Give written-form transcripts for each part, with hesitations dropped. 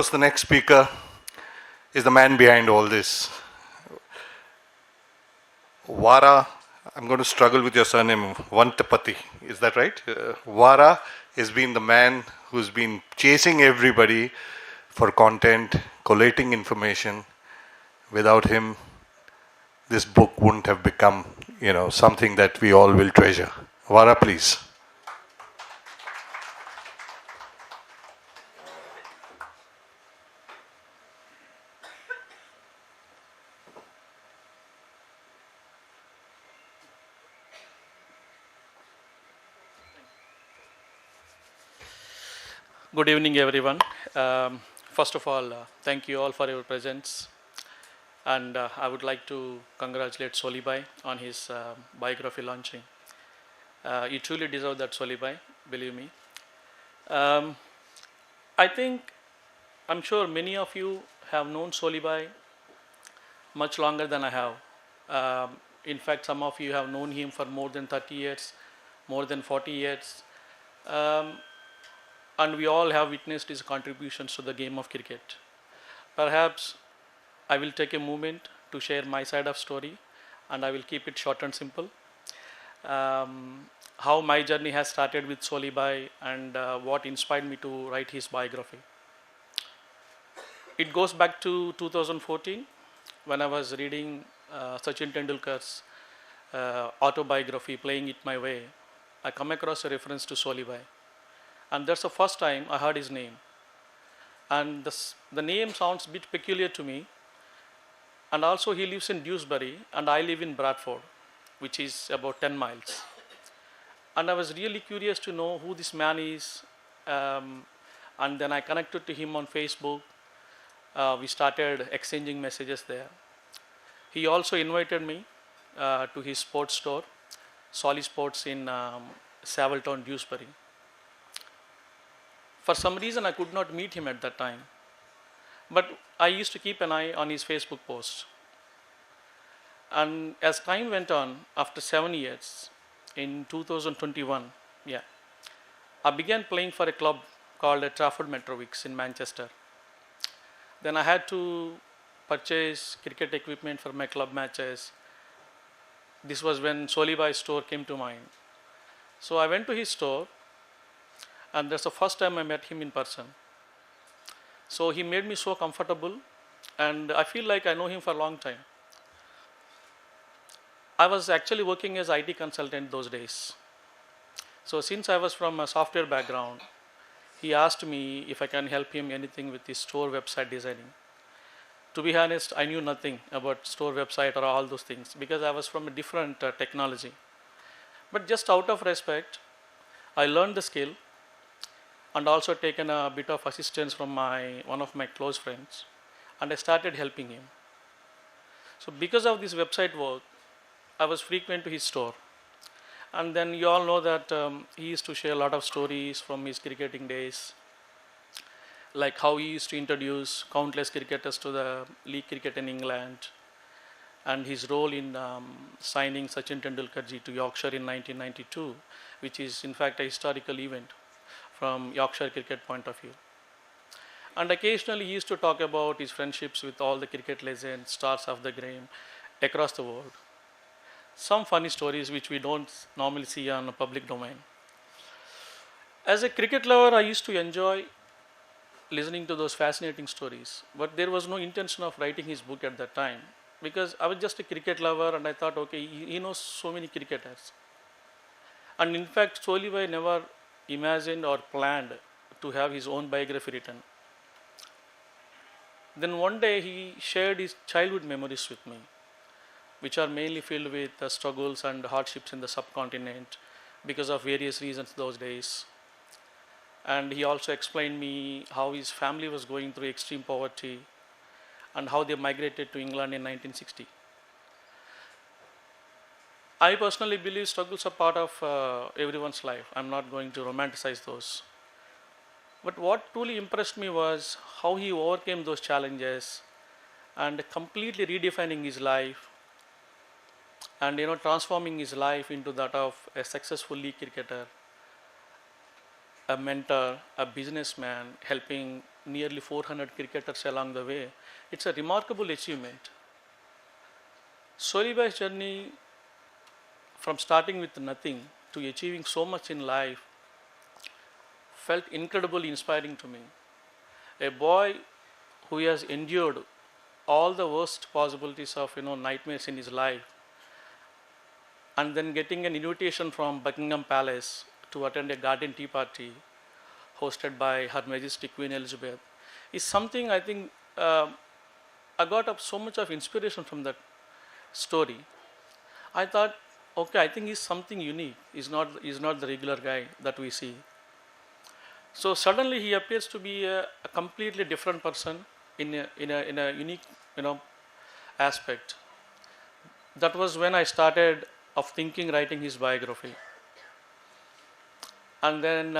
course, the next speaker is the man behind all this. Vara, I'm going to struggle with your surname, Vantapati. Is that right? Vara has been the man who's been chasing everybody for content, collating information. Without him, this book wouldn't have become, something that we all will treasure. Vara, please. Good evening, everyone. First of all, thank you all for your presence. And I would like to congratulate Solibhai on his biography launching. You truly deserve that, Solibhai, believe me. I'm sure many of you have known Solibhai much longer than I have. In fact, some of you have known him for more than 30 years, more than 40 years. And we all have witnessed his contributions to the game of cricket. Perhaps I will take a moment to share my side of story, and I will keep it short and simple. How my journey has started with Solibhai and what inspired me to write his biography. It goes back to 2014 when I was reading Sachin Tendulkar's autobiography, Playing It My Way. I come across a reference to Solibhai. And that's the first time I heard his name. And the name sounds a bit peculiar to me. And also he lives in Dewsbury and I live in Bradford, which is about 10 miles. And I was really curious to know who this man is. And then I connected to him on Facebook. We started exchanging messages there. He also invited me to his sports store, Solly Sports in Savaltown, Dewsbury. For some reason, I could not meet him at that time. But I used to keep an eye on his Facebook posts. And as time went on, after 7 years, in 2021, I began playing for a club called Trafford Metrowicks in Manchester. Then I had to purchase cricket equipment for my club matches. This was when Solibhai's store came to mind. So I went to his store. And that's the first time I met him in person. So he made me so comfortable, and I feel like I know him for a long time. I was actually working as IT consultant those days. So since I was from a software background, he asked me if I can help him anything with his store website designing. To be honest, I knew nothing about store website or all those things because I was from a different technology. But just out of respect, I learned the skill and also taken a bit of assistance from one of my close friends, and I started helping him. So because of this website work, I was frequent to his store. And then you all know that he used to share a lot of stories from his cricketing days, like how he used to introduce countless cricketers to the league cricket in England, and his role in signing Sachin Tendulkarji to Yorkshire in 1992, which is in fact a historical event from Yorkshire cricket point of view. And occasionally he used to talk about his friendships with all the cricket legends, stars of the game across the world. Some funny stories which we don't normally see on a public domain. As a cricket lover, I used to enjoy listening to those fascinating stories, but there was no intention of writing his book at that time because I was just a cricket lover and I thought, okay, he knows so many cricketers. And in fact, Solibhai never imagined or planned to have his own biography written. Then one day he shared his childhood memories with me, which are mainly filled with struggles and hardships in the subcontinent because of various reasons those days. And he also explained me how his family was going through extreme poverty and how they migrated to England in 1960. I personally believe struggles are part of everyone's life. I'm not going to romanticize those. But what truly impressed me was how he overcame those challenges and completely redefining his life and transforming his life into that of a successful league cricketer a mentor, a businessman, helping nearly 400 cricketers along the way. It's a remarkable achievement. Solibai's journey from starting with nothing to achieving so much in life felt incredibly inspiring to me. A boy who has endured all the worst possibilities of nightmares in his life, and then getting an invitation from Buckingham Palace to attend a garden tea party hosted by Her Majesty Queen Elizabeth is something I think I got up so much of inspiration from that story. I thought, okay, I think he's something unique. He's not the regular guy that we see. So suddenly he appears to be a completely different person in a unique aspect. That was when I started of thinking writing his biography. And then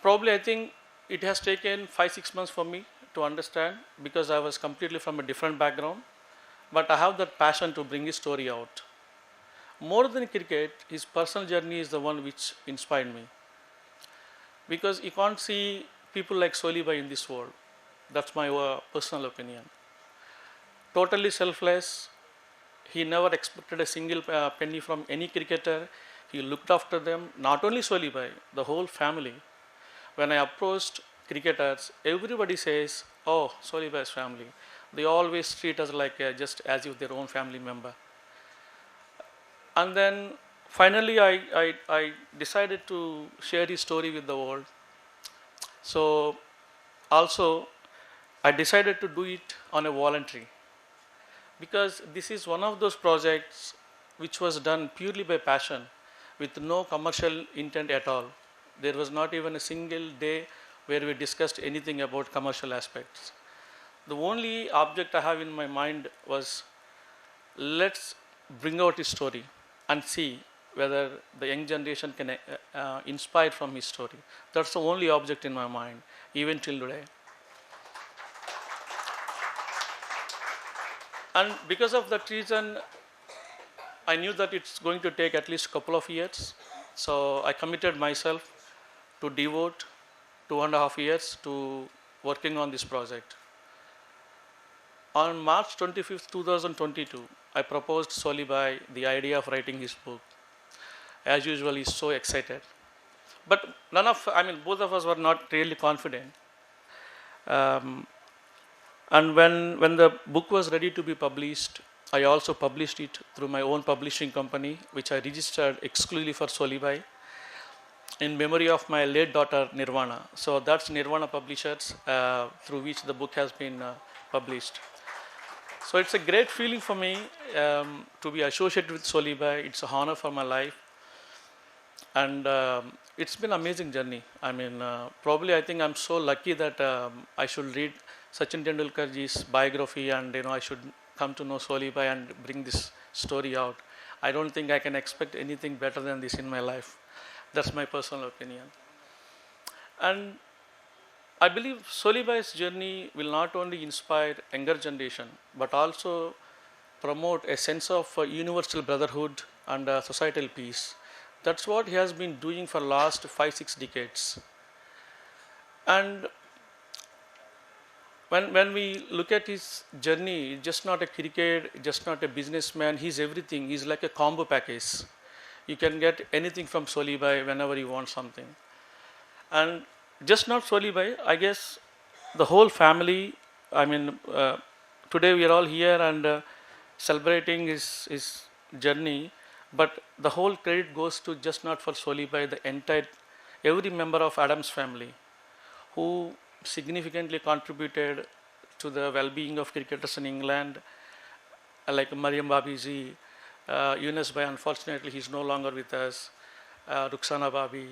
probably I think it has taken 5-6 months for me to understand, because I was completely from a different background, but I have that passion to bring his story out. More than cricket, his personal journey is the one which inspired me, because you can't see people like Solibai in this world. That's my personal opinion. Totally selfless. He never expected a single penny from any cricketer. He looked after them, not only Solibai, the whole family. When I approached cricketers, everybody says, "Oh, Solibai's family." They always treat us like just as if their own family member. And then finally, I decided to share his story with the world. So also, I decided to do it on a voluntary, because this is one of those projects which was done purely by passion, with no commercial intent at all. There was not even a single day where we discussed anything about commercial aspects. The only object I have in my mind was, let's bring out his story and see whether the young generation can inspire from his story. That's the only object in my mind, even till today. And because of that reason, I knew that it's going to take at least a couple of years. So I committed myself to devote 2.5 years to working on this project. On March 25th, 2022, I proposed Solibai the idea of writing his book. As usual, he's so excited. But both of us were not really confident. And when the book was ready to be published, I also published it through my own publishing company, which I registered exclusively for Solibai in memory of my late daughter Nirvana. So that's Nirvana Publishers, through which the book has been published. So it's a great feeling for me to be associated with Solibai. It's an honor for my life. And it's been an amazing journey. Probably I think I'm so lucky that I should read Sachin Tendulkarji's biography, and I should come to know Solibai and bring this story out. I don't think I can expect anything better than this in my life. That's my personal opinion. And I believe Solibai's journey will not only inspire younger generation, but also promote a sense of universal brotherhood and societal peace. That's what he has been doing for last 5-6 decades. And when we look at his journey, just not a cricket, just not a businessman, he's everything. He's like a combo package. You can get anything from Solibai whenever you want something. And just not Solibai, I guess the whole family, today we are all here and celebrating his journey, but the whole credit goes to just not for Solibai, every member of Adams family who significantly contributed to the well-being of cricketers in England, like Mariam Babiji, Yunus Bhai, unfortunately he's no longer with us, Rukhsana Babi,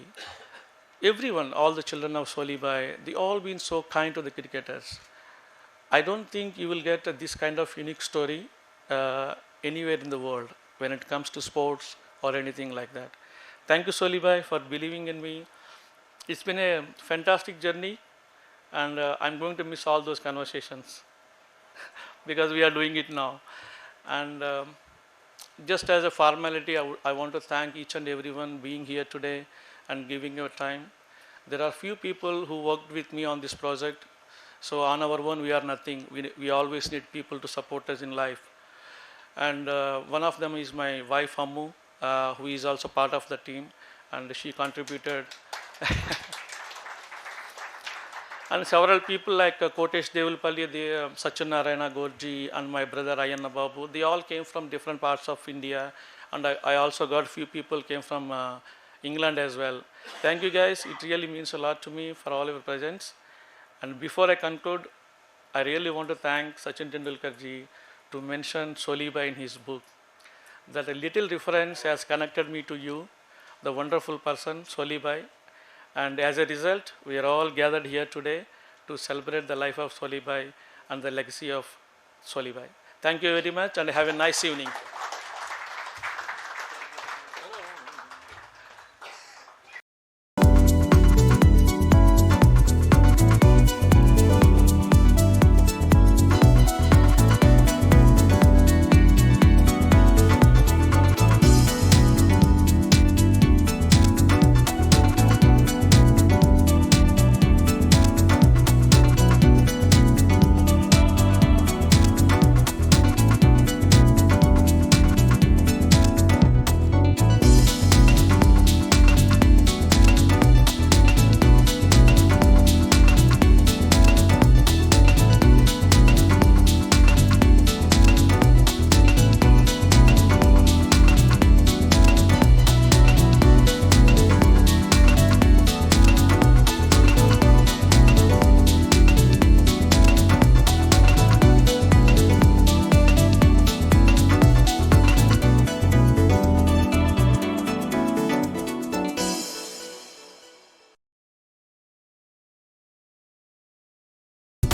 everyone, all the children of Solibai, they all been so kind to the cricketers. I don't think you will get this kind of unique story anywhere in the world when it comes to sports or anything like that. Thank you, Solibai, for believing in me. It's been a fantastic journey, and I'm going to miss all those conversations because we are doing it now. And just as a formality, I want to thank each and everyone being here today and giving your time. There are few people who worked with me on this project. So on our own, we are nothing. We always need people to support us in life. And one of them is my wife, Ammu, who is also part of the team. And she contributed. And several people like Kotesh Devulpalli, Satyanarayana Gorji, and my brother Ayanna Babu, they all came from different parts of India. And I also got few people came from England as well. Thank you guys. It really means a lot to me for all your presence. And before I conclude, I really want to thank Sachin Tendulkar ji to mention Solibai in his book. That a little reference has connected me to you, the wonderful person Solibai. And as a result, we are all gathered here today to celebrate the life of Solibai and the legacy of Solibai. Thank you very much and have a nice evening.